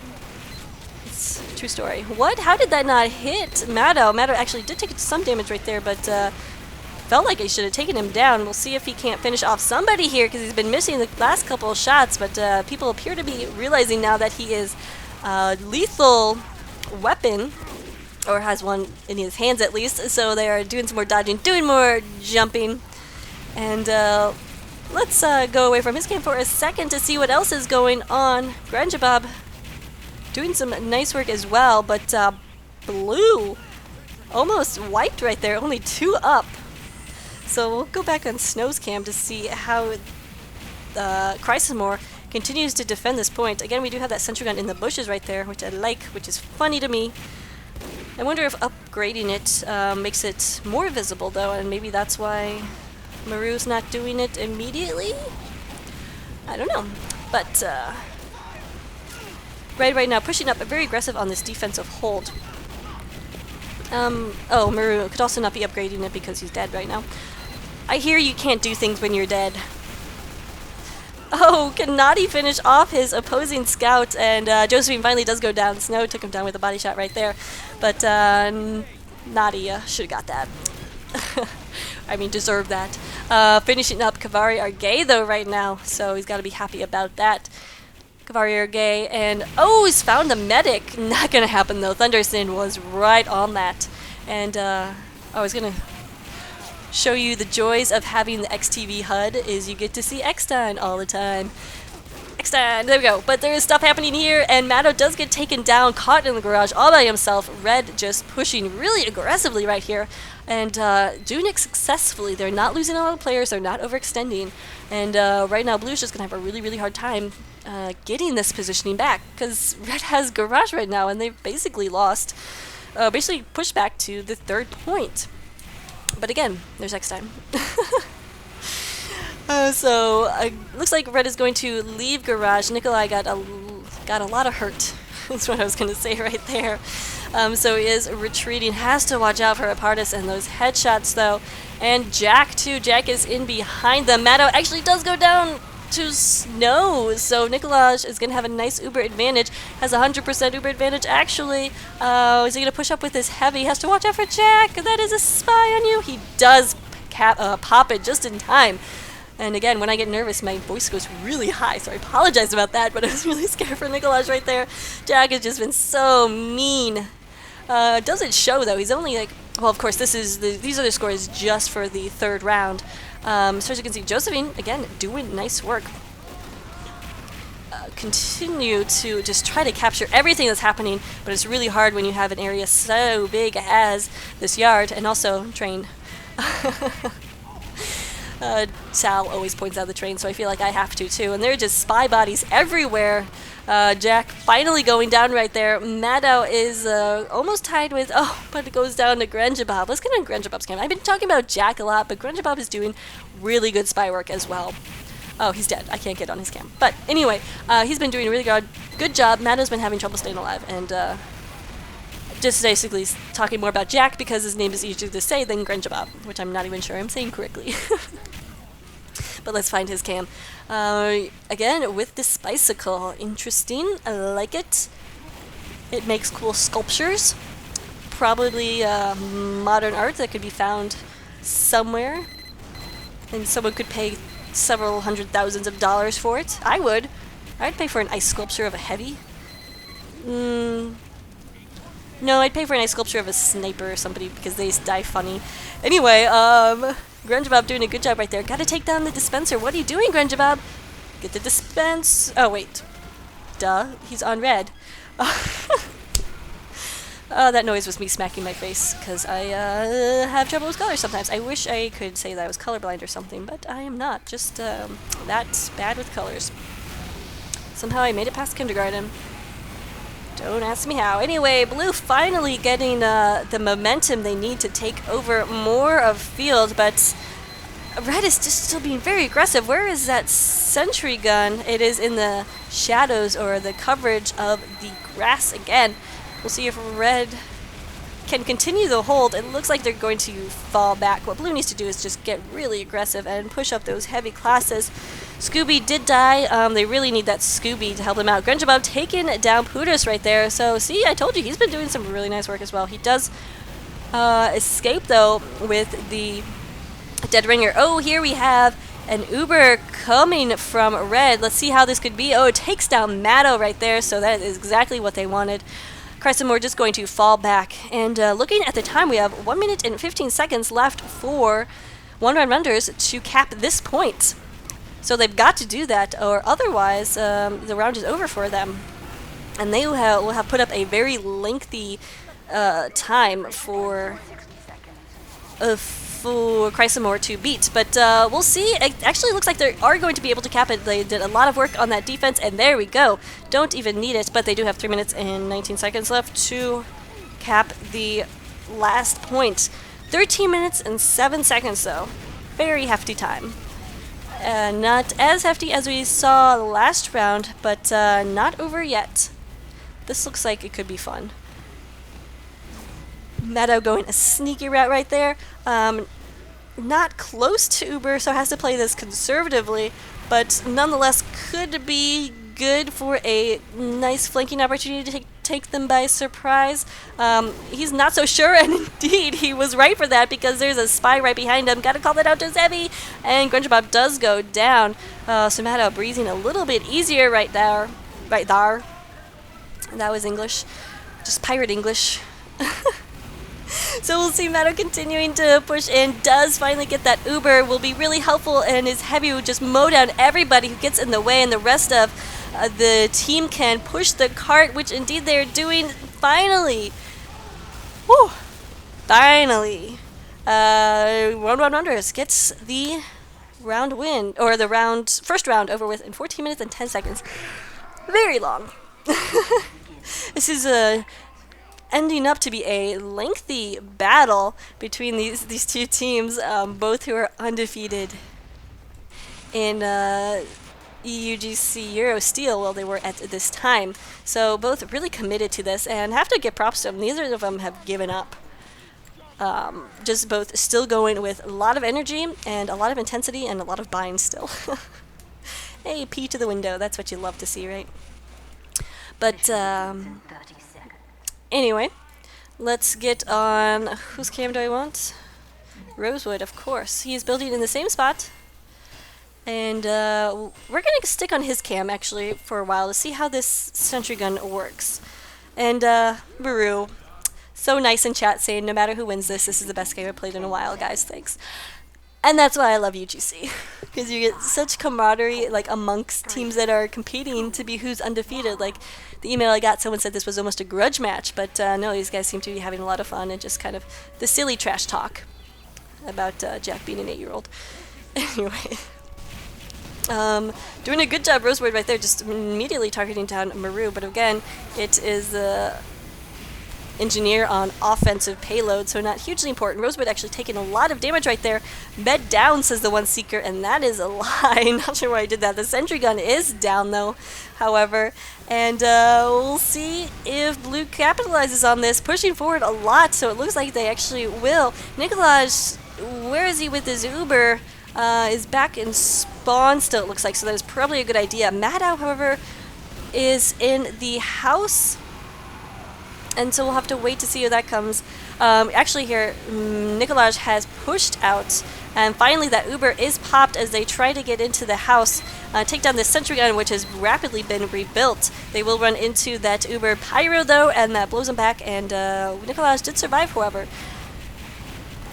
It's a true story. What? How did that not hit Maddo? Maddo actually did take some damage right there, but felt like he should have taken him down. We'll see if he can't finish off somebody here because he's been missing the last couple of shots, but people appear to be realizing now that he is a lethal weapon, or has one in his hands at least, so they are doing some more dodging, doing more jumping, and let's go away from his game for a second to see what else is going on. Granjabob doing some nice work as well, but Blue almost wiped right there, only 2 up. So we'll go back on Snow's cam to see how Chrysamore continues to defend this point. Again, we do have that sentry gun in the bushes right there, which I like, which is funny to me. I wonder if upgrading it makes it more visible, though, and maybe that's why Maru's not doing it immediately? I don't know. But right now, pushing up, very aggressive on this defensive hold. Oh, Maru could also not be upgrading it because he's dead right now. I hear you can't do things when you're dead. Oh, cannot he finish off his opposing scout, and Josephine finally does go down. Snow took him down with a body shot right there, but Nadia should have got that. I mean, deserved that. Finishing up Kavari Argay, though, right now, so he's got to be happy about that. Kavari Argay, and oh, he's found the medic. Not going to happen, though. Thundersin was right on that. And I was going to show you the joys of having the XTV HUD is you get to see Eckstein all the time. Eckstein, there we go. But there is stuff happening here, and Maddo does get taken down, caught in the garage all by himself. Red just pushing really aggressively right here, and doing it successfully. They're not losing a lot of players, they're not overextending, and right now Blue's just going to have a really, really hard time getting this positioning back, because Red has garage right now, and they've basically lost, basically pushed back to the 3rd point. But again, there's next time. So looks like Red is going to leave garage. Nikolai got a lot of hurt. That's what I was going to say right there. So he is retreating. Has to watch out for Apardis and those headshots though. And Jack too. Jack is in behind them. Maddo actually does go down to Snow. So Nikolai is going to have a nice Uber advantage. Has 100% Uber advantage actually. Is he going to push up with his heavy? Has to watch out for Jack. That is a spy on you. He does pop it just in time. And again, when I get nervous, my voice goes really high, so I apologize about that, but I was really scared for Nikolaj right there. Jack has just been so mean. Doesn't show, though. He's only like... Well, of course, these are the scores just for the 3rd round. So as you can see, Josephine, again, doing nice work. Continue to just try to capture everything that's happening, but it's really hard when you have an area so big as this yard, and also train. Sal always points out the train, so I feel like I have to too. And there are just spy bodies everywhere. Jack finally going down right there. Maddo is almost tied with... Oh, but it goes down to Granjabob. Let's get on Granjabob's cam. I've been talking about Jack a lot, but Granjabob is doing really good spy work as well. Oh, he's dead. I can't get on his cam. But anyway, he's been doing a really good job. Maddo's been having trouble staying alive, and just basically talking more about Jack because his name is easier to say than Granjabob, which I'm not even sure I'm saying correctly. But let's find his cam. Again, with this bicycle. Interesting. I like it. It makes cool sculptures. Probably modern art that could be found somewhere. And someone could pay several $100,000s for it. I would. I'd pay for an ice sculpture of a heavy. No, I'd pay for an ice sculpture of a sniper or somebody because they die funny. Anyway, Granjabob doing a good job right there. Gotta take down the dispenser. What are you doing, Granjabob? Get the dispense. Oh, wait. Duh. He's on red. That noise was me smacking my face because I have trouble with colors sometimes. I wish I could say that I was colorblind or something, but I am not. Just that bad with colors. Somehow I made it past kindergarten. Don't ask me how. Anyway, blue finally getting the momentum they need to take over more of field, but red is just still being very aggressive. Where is that sentry gun? It is in the shadows or the coverage of the grass again. We'll see if red can continue the hold. It looks like they're going to fall back. What blue needs to do is just get really aggressive and push up those heavy classes. Scooby did die. They really need that Scooby to help them out. Grungeabub taking down Pudus right there. So see, I told you, he's been doing some really nice work as well. He does escape though with the Dead Ringer. Oh, here we have an Uber coming from red. Let's see how this could be. Oh, it takes down Maddo right there. So that is exactly what they wanted. Chrysomore just going to fall back. And looking at the time, we have 1 minute and 15 seconds left for one-round runners to cap this point. So they've got to do that, or otherwise the round is over for them. And they will have put up a very lengthy time for Chrysomore to beat. But we'll see. It actually looks like they are going to be able to cap it. They did a lot of work on that defense, and there we go. Don't even need it, but they do have 3 minutes and 19 seconds left to cap the last point. 13 minutes and 7 seconds, though. Very hefty time. Not as hefty as we saw last round, but not over yet. This looks like it could be fun. Maddo going a sneaky route right there. Not close to Uber, so has to play this conservatively, but nonetheless could be good for a nice flanking opportunity to take them by surprise. He's not so sure, and indeed he was right for that because there's a spy right behind him. Gotta call that out to Zevi, and Grungeabub does go down. So Maddo breathing a little bit easier right there. Right there. That was English. Just pirate English. So we'll see Maddo continuing to push in, does finally get that Uber, will be really helpful, and his heavy will just mow down everybody who gets in the way, and the rest of the team can push the cart, which indeed they're doing finally. Woo! Finally. One-round runners gets the round win, or the first round over with in 14 minutes and 10 seconds. Very long. This is ending up to be a lengthy battle between these two teams, both who are undefeated in UGC Euro Steel. Well, they were at this time. So both really committed to this, and have to give props to them. Neither of them have given up. Just both still going with a lot of energy and a lot of intensity and a lot of bind still. Hey, pee to the window. That's what you love to see, right? But anyway, let's get on. Whose cam do I want? Rosewood, of course. He's building in the same spot. And we're going to stick on his cam, actually, for a while to see how this sentry gun works. And Baru, so nice in chat saying, no matter who wins this is the best game I've played in a while, guys. Thanks. And that's why I love UGC. Because you get such camaraderie, like, amongst teams that are competing to be who's undefeated. Like, the email I got, someone said this was almost a grudge match, but no, these guys seem to be having a lot of fun and just kind of the silly trash talk about Jack being an 8-year-old. Anyway. Doing a good job, Rosewood right there, just immediately targeting down Maru, but again, it is the engineer on offensive payload, so not hugely important. Rosewood actually taking a lot of damage right there. Med down, says the one seeker, and that is a lie. Not sure why I did that. The sentry gun is down though, however, and we'll see if blue capitalizes on this, pushing forward a lot, so it looks like they actually will. Nikolaj, where is he with his Uber? Is back in spawn still, it looks like, so that was probably a good idea. Maddow, however, is in the house, and so we'll have to wait to see how that comes. Actually here, Nikolaj has pushed out, and finally that Uber is popped as they try to get into the house, take down the sentry gun, which has rapidly been rebuilt. They will run into that Uber Pyro, though, and that blows them back, and Nikolaj did survive, however.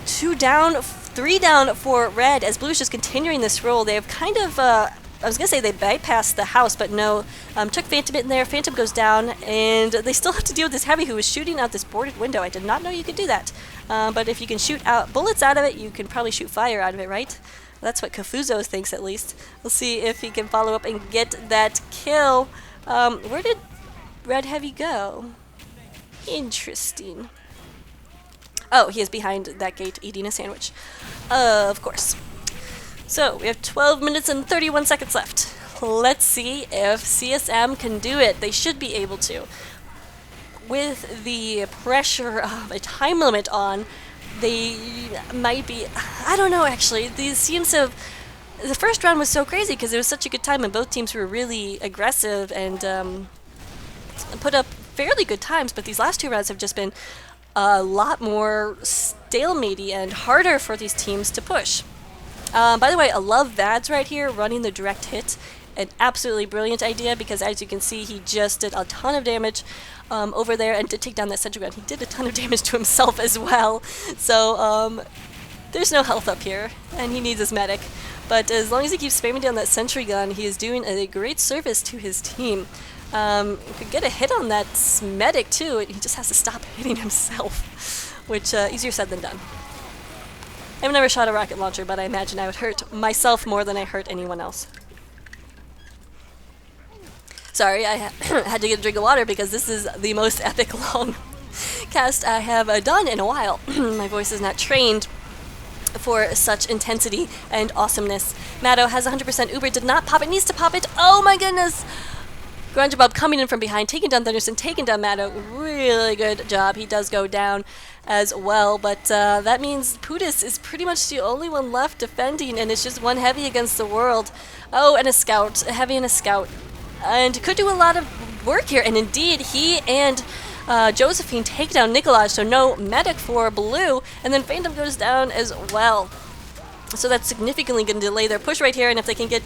2 down, 3 down for red, as blue's just continuing this roll. They have kind of, I was going to say they bypassed the house, but no. Took Phantom in there, Phantom goes down, and they still have to deal with this heavy who is shooting out this boarded window. I did not know you could do that. But if you can shoot out bullets out of it, you can probably shoot fire out of it, right? That's what Kafuzo thinks, at least. We'll see if he can follow up and get that kill. Where did red heavy go? Interesting. Oh, he is behind that gate eating a sandwich. Of course. So, we have 12 minutes and 31 seconds left. Let's see if CSM can do it. They should be able to. With the pressure of a time limit on, they might be... I don't know, actually. These seems to have... The first round was so crazy because it was such a good time and both teams were really aggressive and put up fairly good times, but these last two rounds have just been a lot more stalematey and harder for these teams to push. By the way, I love Vads right here running the direct hit. An absolutely brilliant idea because, as you can see, he just did a ton of damage over there and did take down that sentry gun. He did a ton of damage to himself as well. So there's no health up here, and he needs his medic. But as long as he keeps spamming down that sentry gun, he is doing a great service to his team. Could get a hit on that medic too. He just has to stop hitting himself, which easier said than done. I've never shot a rocket launcher, but I imagine I would hurt myself more than I hurt anyone else. Sorry, I had to get a drink of water because this is the most epic long cast I have done in a while. My voice is not trained for such intensity and awesomeness. Maddo has 100% Uber, did not pop it, needs to pop it. Oh my goodness! Grunge Bob coming in from behind, taking down Thunderson, taking down Maddo. Really good job. He does go down as well, but that means Putis is pretty much the only one left defending, and it's just one heavy against the world. Oh, and a scout, a heavy and a scout. And could do a lot of work here, and indeed, he and Josephine take down Nikolaj, so no medic for blue, and then Phantom goes down as well. So that's significantly going to delay their push right here, and if they can get,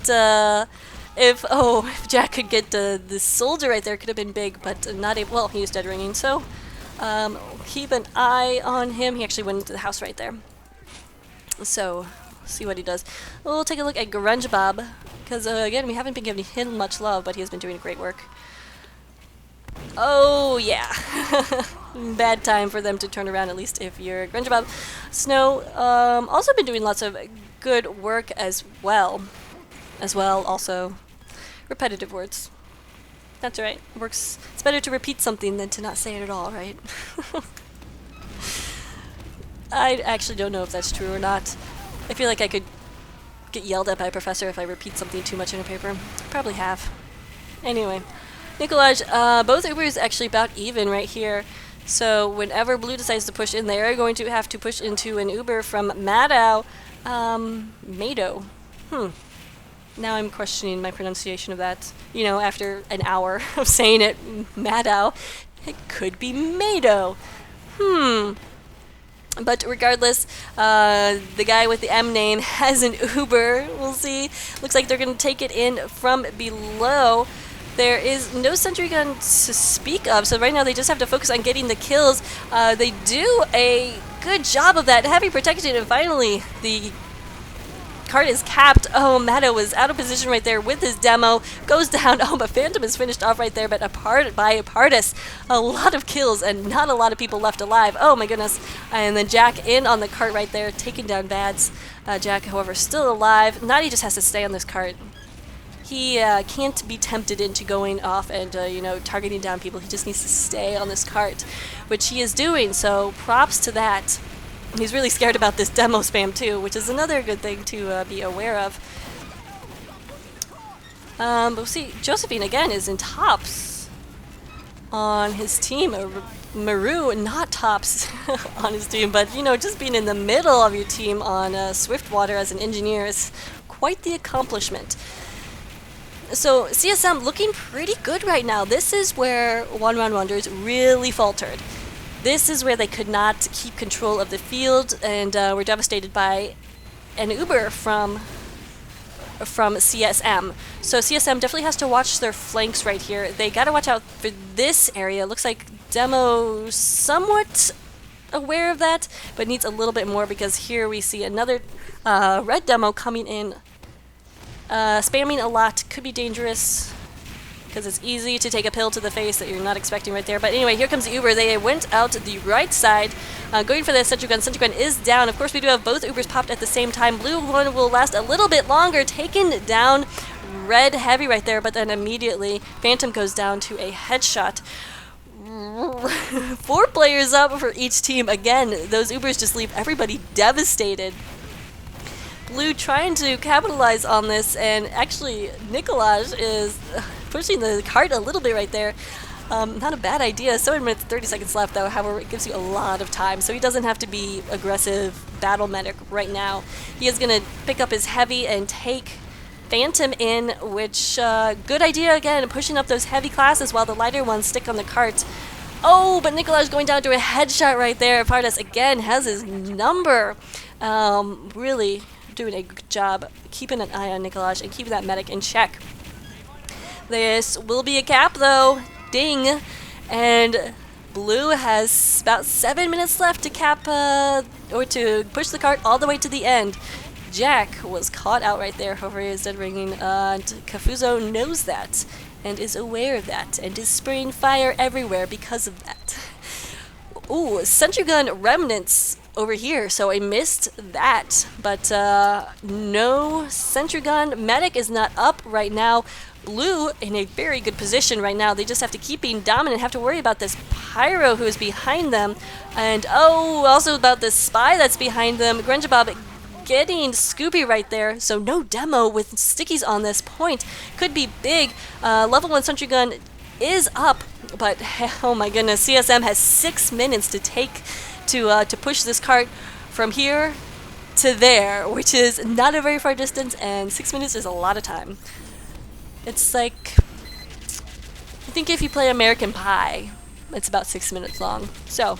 if Jack could get the soldier right there, could have been big, but not able, well, he was dead ringing, so keep an eye on him. He actually went into the house right there. So, see what he does. We'll take a look at Grunge Bob, because again, we haven't been giving him much love, but he has been doing great work. Oh, yeah. Bad time for them to turn around, at least if you're Grunge Bob. Snow, also been doing lots of good work as well. Also, repetitive words. That's right. It works. It's better to repeat something than to not say it at all, right? I actually don't know if that's true or not. I feel like I could get yelled at by a professor if I repeat something too much in a paper. Probably have. Anyway. Nikolaj, both Ubers actually about even right here. So whenever blue decides to push in, they are going to have to push into an Uber from Maddo. Mado. Now I'm questioning my pronunciation of that. You know, after an hour of saying it, Maddo, it could be Mado. But regardless, the guy with the M name has an Uber. We'll see. Looks like they're going to take it in from below. There is no sentry gun to speak of, so right now they just have to focus on getting the kills. They do a good job of that, heavy protected, and finally the cart is capped. Oh, Maddo was out of position right there with his demo. Goes down. Oh, but Phantom is finished off right there, but by Apardus. A lot of kills and not a lot of people left alive. Oh my goodness. And then Jack in on the cart right there, taking down Vads. Jack, however, still alive. Naughty just has to stay on this cart. He can't be tempted into going off and, you know, targeting down people. He just needs to stay on this cart, which he is doing, so props to that. He's really scared about this demo spam, too, which is another good thing to be aware of. But we'll see, Josephine, again, is in tops on his team. Maru, not tops on his team, but, you know, just being in the middle of your team on Swiftwater as an engineer is quite the accomplishment. So CSM looking pretty good right now. This is where One Round Wonders really faltered. This is where they could not keep control of the field and were devastated by an Uber from CSM. So CSM definitely has to watch their flanks right here. They got to watch out for this area. Looks like Demo somewhat aware of that, but needs a little bit more because here we see another red Demo coming in. Spamming a lot could be dangerous because it's easy to take a pill to the face that you're not expecting right there. But anyway, here comes the Uber. They went out the right side, going for the sentry gun. Sentry gun is down. Of course, we do have both Ubers popped at the same time. Blue one will last a little bit longer, taken down red heavy right there, but then immediately Phantom goes down to a headshot. 4 players up for each team. Again, those Ubers just leave everybody devastated. Blue trying to capitalize on this, and actually Nikolaj is pushing the cart a little bit right there. Not a bad idea. 7 minutes 30 seconds left though, however it gives you a lot of time, so he doesn't have to be aggressive battle medic right now. He is going to pick up his heavy and take Phantom in, which good idea again, pushing up those heavy classes while the lighter ones stick on the cart. Oh, but Nikolaj going down to a headshot right there. Pardas again has his number. Really doing a good job keeping an eye on Nikolaj and keeping that medic in check. This will be a cap though. Ding. And Blue has about 7 minutes left to cap, or to push the cart all the way to the end. Jack was caught out right there, however he is dead ringing, and Kafuzo knows that, and is aware of that, and is spraying fire everywhere because of that. Ooh, sentry gun remnants over here, so I missed that, but no sentry gun. Medic is not up right now. Blue in a very good position right now. They just have to keep being dominant, have to worry about this Pyro who is behind them, and oh, also about this Spy that's behind them. Grenjabob getting Scoopy right there, so no demo with stickies on this point. Could be big. Level 1 sentry gun is up, but oh my goodness, CSM has 6 minutes to take to push this cart from here to there, which is not a very far distance, and 6 minutes is a lot of time. It's like, I think if you play American Pie, it's about 6 minutes long. So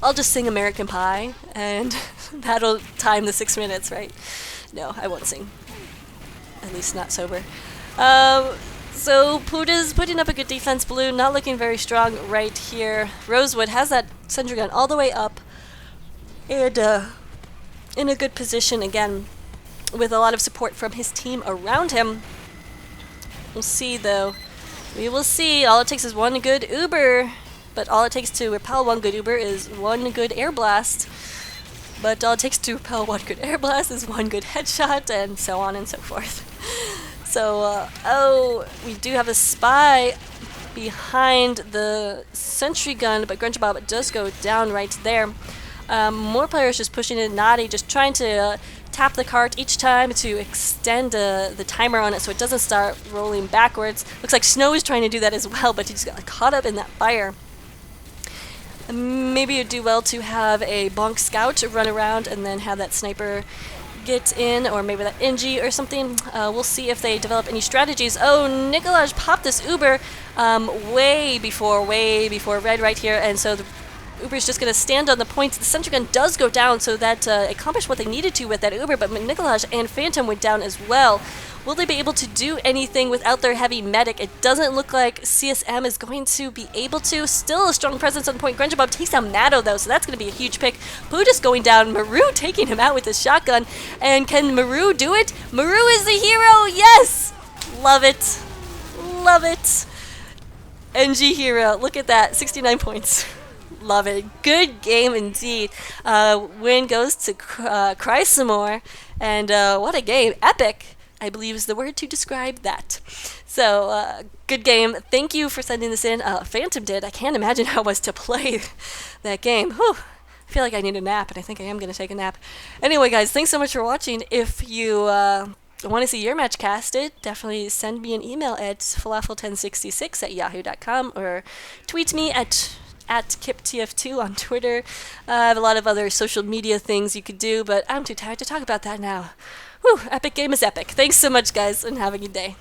I'll just sing American Pie, and that'll time the 6 minutes, right? No, I won't sing. At least not sober. So Puda's putting up a good defense. Blue not looking very strong right here. Rosewood has that sentry gun all the way up, and in a good position again, with a lot of support from his team around him. We'll see though. We will see. All it takes is one good Uber. But all it takes to repel one good Uber is one good air blast. But all it takes to repel one good air blast is one good headshot, and so on and so forth. So, oh, we do have a Spy behind the sentry gun, but Grenjabob does go down right there. More players just pushing in. Nadi just trying to tap the cart each time to extend the timer on it so it doesn't start rolling backwards. Looks like Snow is trying to do that as well, but he just got caught up in that fire. Maybe it'd do well to have a bonk scout run around and then have that sniper get in, or maybe that NG or something. We'll see if they develop any strategies. Oh, Nikolaj popped this Uber way before red right here, and so the Uber's just going to stand on the points. The sentry gun does go down, so that accomplished what they needed to with that Uber, but Nikolaj and Phantom went down as well. Will they be able to do anything without their heavy medic? It doesn't look like CSM is going to be able to. Still a strong presence on the point. Grenjabob takes down Matto though, so that's going to be a huge pick. Puda's going down. Maru taking him out with his shotgun. And can Maru do it? Maru is the hero! Yes! Love it. Love it. NG hero. Look at that. 69 points. Love it. Good game indeed. Win goes to Cry Some More. And what a game. Epic, I believe, is the word to describe that. So, good game. Thank you for sending this in. Phantom did. I can't imagine how it was to play that game. Whew. I feel like I need a nap, and I think I am going to take a nap. Anyway, guys, thanks so much for watching. If you want to see your match casted, definitely send me an email at falafel1066@yahoo.com or tweet me at KipTF2 on Twitter. I have a lot of other social media things you could do, but I'm too tired to talk about that now. Whew, epic game is epic. Thanks so much, guys, and have a good day.